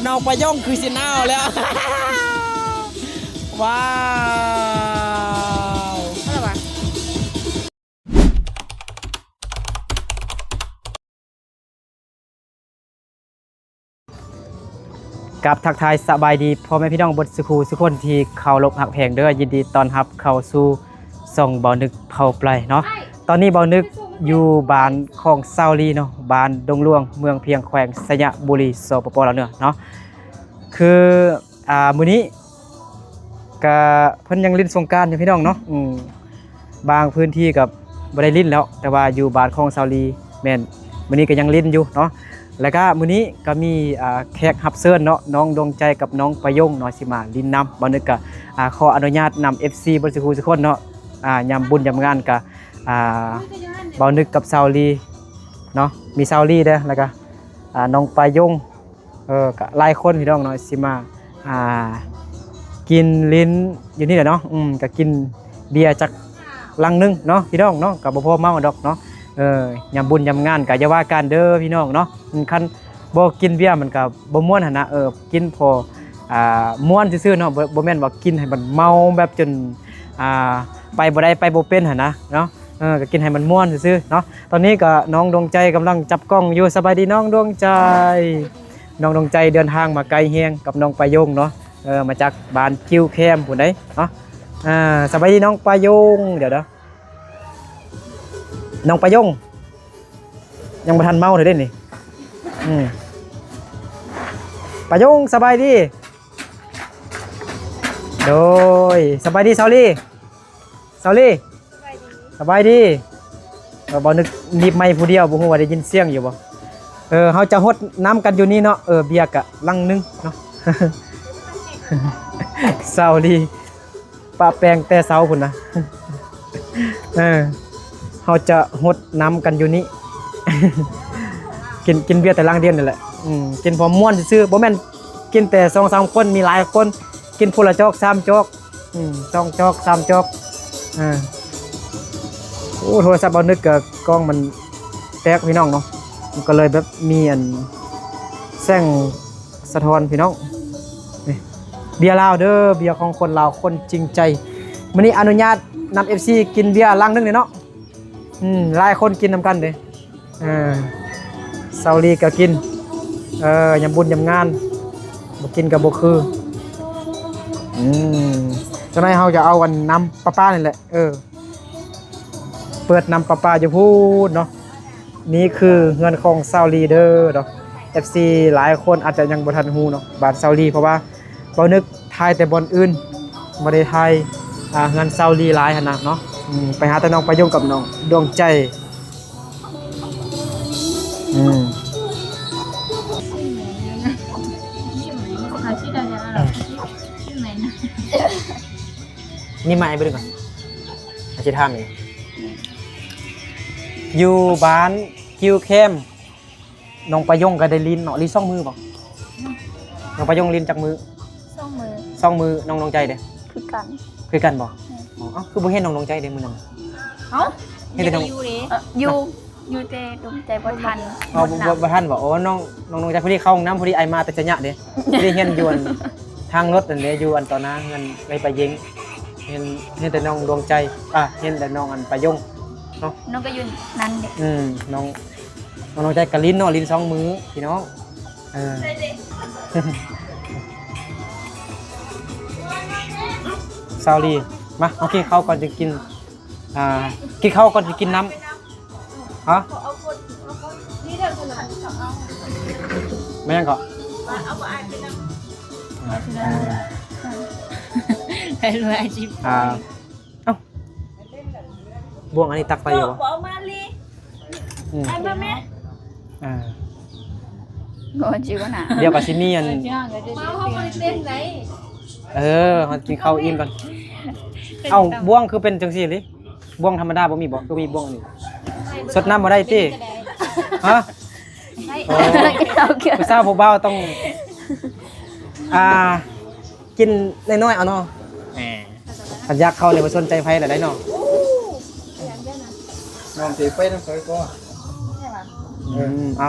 น้องปะย่องคือสินาวแล้วว้าวอะไรวะกับทักทายสบายดีพ่อแม่พี่น้องบทสุขูสุคนที่เข้ารบหักแพงเด้อยินดีต้อนรับเข้าสู่ส่องเบานึกเผาปลายเนาะตอนนี้เบานึกอยู่บ้านของเซาลีเนาะบ้านดงหลวงเมืองเพียงแขวงสยบุรีสปปลาวเนาะคือมื้อนี้ก็เพิ่นยังลิ้นสงกรานต์อยู่พี่น้องเนาะบางพื้นที่กับบ่ได้ลิ้นแล้วแต่ว่าอยู่บ้านของเซาลีแม่นมื้อนี้ก็ยังลิ้นอยู่เนาะแล้วก็มื้อนี้ก็มีแขกรับเชิญเนาะน้องดวงใจกับน้องประยงเนาะสิมาลิ้นนำบ่นึกก็ขออนุญาตนำ FC บ่สุขทุกคนเนาะยามบุญยามงานก็บ่นึกกับเซาลีเนาะมีเซาลีเด้อแล้วก็น้องประยงก็หลายคนพี่น้องเนาะสิมากินลิ้นอยู่นี่แหละเนาะก็กินเบียร์จากลังนึงเนาะพี่น้องเนาะก็บ่พอเมาดอกเนาะยามบุญยามงานก็อย่าว่ากันเด้อพี่น้องเนาะคันบ่กินเบียร์มันก็บ่ม่วนหั่นนะกินพอม่วนซื่อๆเนาะบ่แม่นว่ากินให้มันเมาแบบจนไปบ่ได้ไปบ่เป็นหั่นนะเนาะก็กินให้มันม่วนซื่อๆเนาะตอนนี้ก็น้องดวงใจกำลังจับกล้องอยู่สบายดีน้องดวงใจน้องดวงใจเดินทางมาไกลแฮงกับน้องประยงเนาะมาจากบ้านคิวแคมพุ่นได้เนาะสบายดีน้องประยงเดี๋ยวน้องประยงยังบ่ทันเมาเลยเด้นี่ประยงสบายดีโดยสบายดีเซาลี่สบายดีบ่นึกนิบไม้ผู้เดียวบ่ฮู้ว่าได้ยินเสียงอยู่บ่เฮาจะฮดน้ำกันอยู่นี่เนาะเบียร์กะลังนึงเนาะ เซาลี่ป้าแปลงแต่เช้าพุ่นนะเฮาจะฮดน้ำกันอยู่นี่ กินเบียร์แต่ลังเดียวนั่นแหละกินพอม่วนซื่อๆบ่แม่นกินแต่ 2-3 คนมีหลายคนกินคนละจอก3จอก2จอก3จอกโอ้โทรศัพท์บ่นึกกับกล้องมันแตกพี่น้องเนาะมันก็เลยแบบมีแสงสะท้อนพี่น้องนี่เบียร์ลาวเด้อเบียร์ของคนลาวคนจริงใจมื้อนี้อนุญาตนำ FC กินเบียร์ลังนึงเลยเนาะหลายคนกินนำกันเด้เซาลีก็กินยามบุญยามงานบ่กินก็บ่คือจังได๋เฮาจะเอาอันน้ำประปานี่แหละเปิดน้ำประปาอยู่พูดเนาะนี่คือเฮือนของเซาลีเด้อเนาะ FC หลายคนอาจจะยังบ่ทันฮู้เนาะบ้านเซาลีเพราะว่าบ่นึกทายแต่บ่อนอื่นบ่ได้ทายเฮือนเซาลีหลายหั่นน่ะเนาะไปหาแต่น้องประยงกับน้องดวงใจนี่มาไอ้บ่ดึงก่อนอาชีพทำนี่อยู่บ้านคิวเข้มน้องประยงก็ได้ลิ้นเนาะลิ้น2 มือบ่น้องประยงลิ้นจักมือ2 มือน้องดวงใจเด้คือกันบ่คือบ่เห็นน้องดวงใจเด้มื้อนั้นเห็นแต่น้องอยู่แต่ดวงใจบ่ทันบ่ทันบ่น้องดวงใจพอดีเข้าห้องน้ำพอดีไอมาแต่จะยะเด้พอดีเห็นอยู่ทางรถนั่นเด้อยู่ต่อหน้าเงินไปยิงเห็นแต่น้องดวงใจเห็นแต่น้องประยงเนาะน้องก็อยู่นั่นเด้น้องดวงใจกับลิ้นเนาะลิ้น2 มือพี่น้องเซาลีมาโอเคเข้าก่อนจะกินกินข้าวก่อนจะกินน้ำฮะไม่ยังก่อนให้รวยอาชีพบ่วงอันนี้ตักไปอยู่บ่มาลีไอ้แม่บ่จิวนะเดี๋ยวกับซิมีอันเขากินข้าวอิ่มก่อนบ่วงคือเป็นจังซี่ลิบ่วงธรรมดาบ่มีบ่คือมีบ่วงนี่สดน้ำบ่ได้ติฮะผู้สาวผู้บ่าวต้องกินน้อยๆเอาเนาะขันยักเข้าเลยมาสนใจไผหลายๆเนาะน้องสิไปนำไผก็ เอา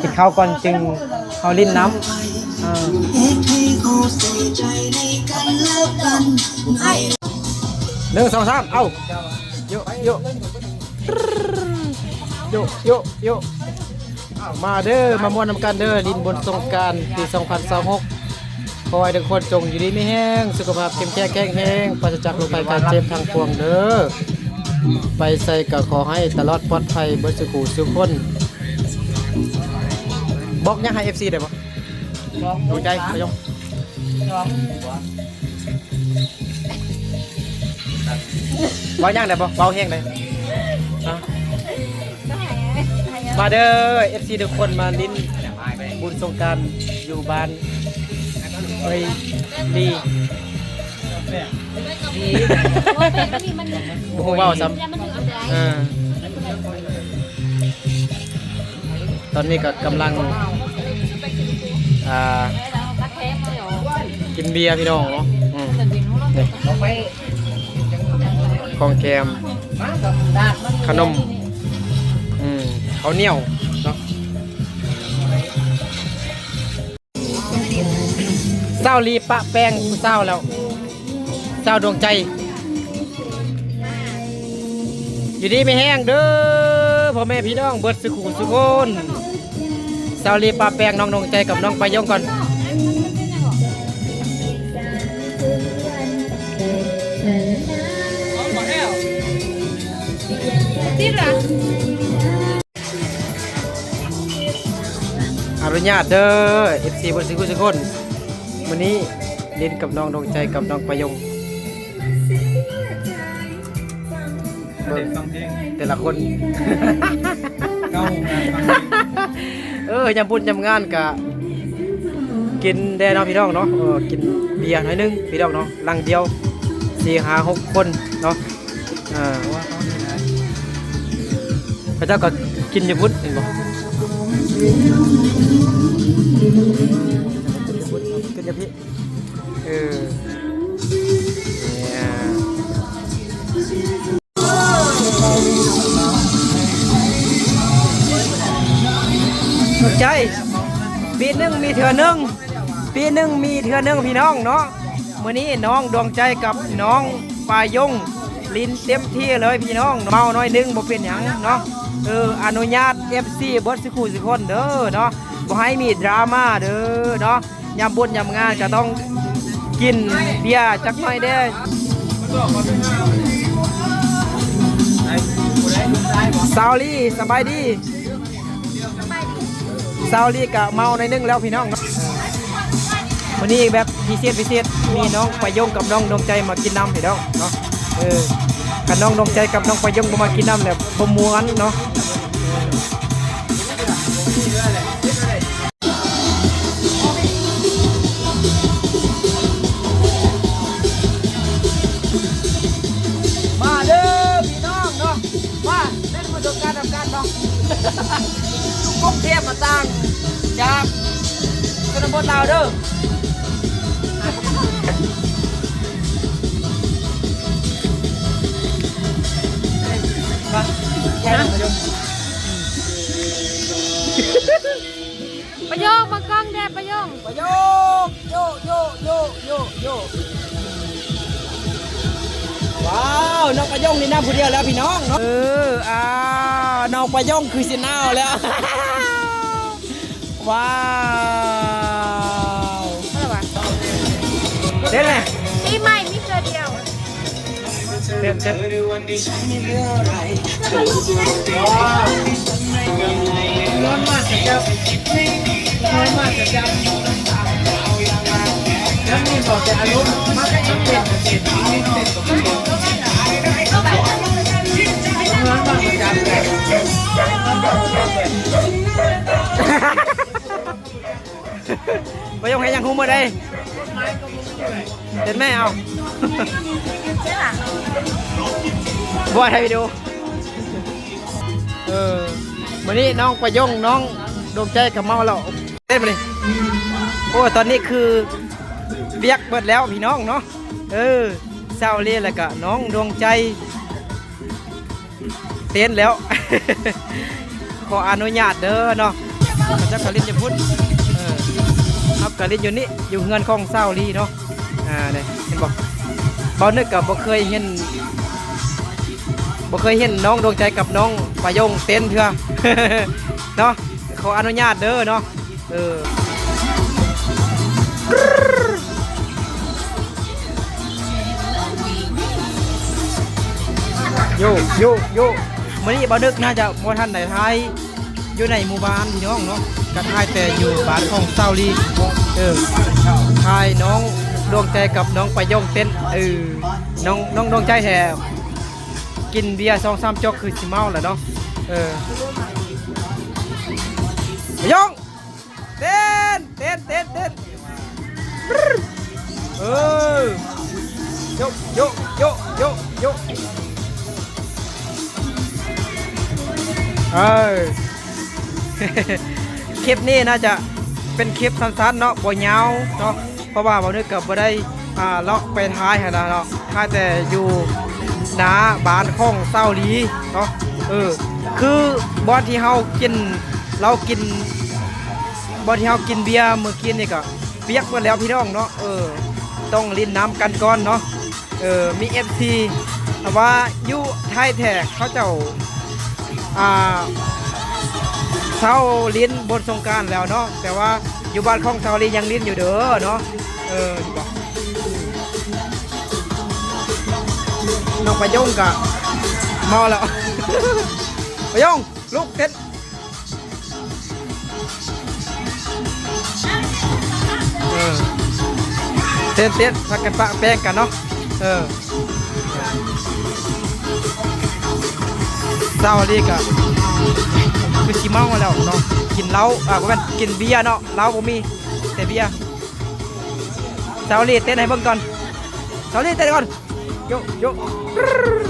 กินข้าวก่อนจึงเอาลิ้นน้ำหนึ่งสองสามเอาโยโยโยโยโยมาเด้อมามวนนำกันเด้อดินบนสงกรานต์ปี2026ขอให้ทุกคนจงอยู่ดีไม่แห้งสุขภาพเข้มแข็งแข็งแรงปราศจากโรคภัยไข้เจ็บทางปวงเด้อไปใส่ก็ขอให้ตลอดปลอดภัยเบิดสุขสุขคนบอกยังให้ FC ได้บ่ดูใจไปยงเบายังได้บ่เบาแห้งได้มาเด้อ FC ทุกคนมาลิ้นบุญสงกรานต์อยู่บ้านเฮ้ยดีบุ้งเบาซ้ำตอนนี้ก็กำลังกินเบียร์พี่น้องเนาะนี่ของแกมขนมข้าวเหนียวเนาะเศร้าลีปะแป้งเศร้าแล้วเศร้าดวงใจอยู่ดีไม่แห้งเด้อพ่อแม่พี่น้องเบิดสุขุสุขคนเศร้าลีปะแป้งน้องดวงใจกับน้องไปยงก่อนอนุญาตเด้อ FC บนสิกุสุคนวันนี้เล่นกับน้องดวงใจกับน้องประยงแต่ละคนยำบุญยำงานกะกินแด่น้องพี่น้องเนาะกินเบียร์หน่อยนึงพี่น้องเนาะลังเดียว4-5-6 คนเนาะพระเจ้าก็กินยำบุญเห็นบ่กินยำพี่สนใจปีหนึ่งมีเถื่อนึงปีหนึ่งมีเถื่อนึงพี่น้องเนาะมื้อนี้น้องดวงใจกับน้องปายงลิ้นเต็มที่เลยพี่น้องเมาน้อยนึงบ่เป็นหยังเนาะอนุญาต FC เบิดสิคู่สิคนเด้อเนาะบ่ให้มีดราม่าเด้อเนาะยามบุญยามงานก็ต้องกินเบียร์จักหน่อยเด้อซาวลี่สบายดีซาวลี่ก็เมาในนึงแล้วพี่น้องวันนี้แบบพิเศษมีน้องประยงกับน้องดวงใจมากินน้ำพี่น้องเนาะกับน้องดวงใจกับน้องประยงมากินน้ำเนี่ยบ่ม่วนเนาะมาเด้อพี่น้องเนาะมาเล่นประสบการณ์กับการเนาะกรุงเทพมาต่างจากชนบทลาวเด้อประโยคมากล้องแดดประโยคโยว้าวน้องประยงนี่น้ำผู้เดียวแล้วพี่น้องน้องประยงคือสิน้าแล้วว้าวเด็ดเลยปีใหม่มีเจอเดียวเด็ดร้อนมากจะร้อนมากจะแล้วนี่บอกจะอารมณ์มากจะเด็ดร้อนมากจะไปยงให้ยังคุ้มมาได้เด็ดแม่เอาบัวไทยไปดูวันนี้น้องประยงน้องดวงใจกับเมาแล้วเต้นไปเลยโอ้ตอนนี้คือเบียกเบิดแล้วพี่น้องเนาะเศร้าเล่แล้วก็น้องดวงใจเต้นแล้วข ออนุญาตเด้อเนาะเขาจะกะลินจะพูดครับกะลินอยู่นี่อยู่เงินของเศร้าลีเนาะเนี่ยเห็นบอกบ่นึกกับบ่เคยเห็นน้องดวงใจกับน้องปายงเต้นเถอะ เนาะขออนุญาตเด้อเนาะโยมื้อนี้บ่นึกน่าจะบ่ทันได้ทายอยู่ในหมู่บ้านพี่น้องเนาะก็ทายแต่อยู่บ้านของเศร้าลีทายน้องดวงใจกับน้องปายงเต้นน้องดวงใจแท้กินเบียร์2-3 จอกคือสิเมาแหละเนาะปายงเต้นโยคลิปนี้น่าจะเป็นคลิปสั้นๆเนาะบ่ยาวเนาะเพราะว่าบ่นึกกับบ่ได้เลาะไปท้ายหั่นน่ะเนาะท้ายแต่อยู่หน้าบ้านของเศร้าลีเนาะคือบอนที่เฮากินบอนที่เฮากินเบียร์มื้อกินนี่ก็เปียกหมดแล้วพี่น้องเนาะต้องลิ้นน้ำกันก่อนเนาะมี FC ว่าอยู่ไทยแท้เขาเจ้าเศร้าลิ้นบนสงกรานต์แล้วเนาะแต่ว่าอยู่บ้านของเศร้าลิ้นยังลิ้นอยู่เด้อเนาะน้องปายงกะเมาแล้ว ปายงลุกเต้นพักกันปะแป้งกันเนาะเศร้าลิ้นกะคือชิเมาแล้วเนาะกินเหล้าบ่แม่นกินเบียร์เนาะเหล้าบ่มีแต่เบียร์เศร้าลิ้นเต้นให้เบิ่งก่อนเศร้าลิ้นเต้นก่อนโย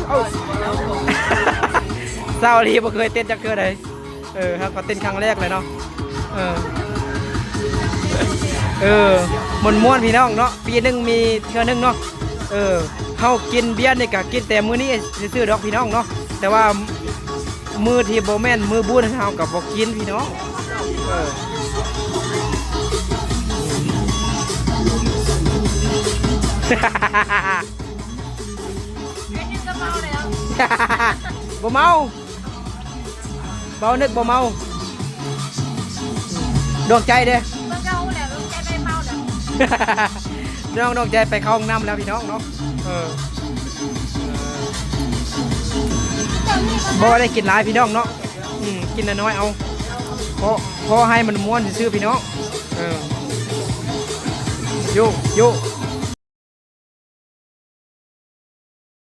เอาเศร้าลิ้นบ่เคยเต้นจักเทื่อใดครับก็เต้นครั้งแรกเลยเนาะม่วนๆพี่น้องเนาะปีนึงมีเทื่อนึงเนาะเฮากินเบียร์นี่ก็กินแต่มื้อนี้ซื่อๆดอกพี่น้องเนาะแต่ว่ามือที่โบแมนมือบุญเฮากับบอกกินพี่น้องบ่เมาเบานึกบ่เมาดวงใจเด้น้องดวงใจไปเข้าห้องน้ำแล้วพี่น้องเนาะบ่ได้กินหลายพี่น้องเนาะกินน้อยเอาพอให้มันม้วนซื่อพี่น้องโย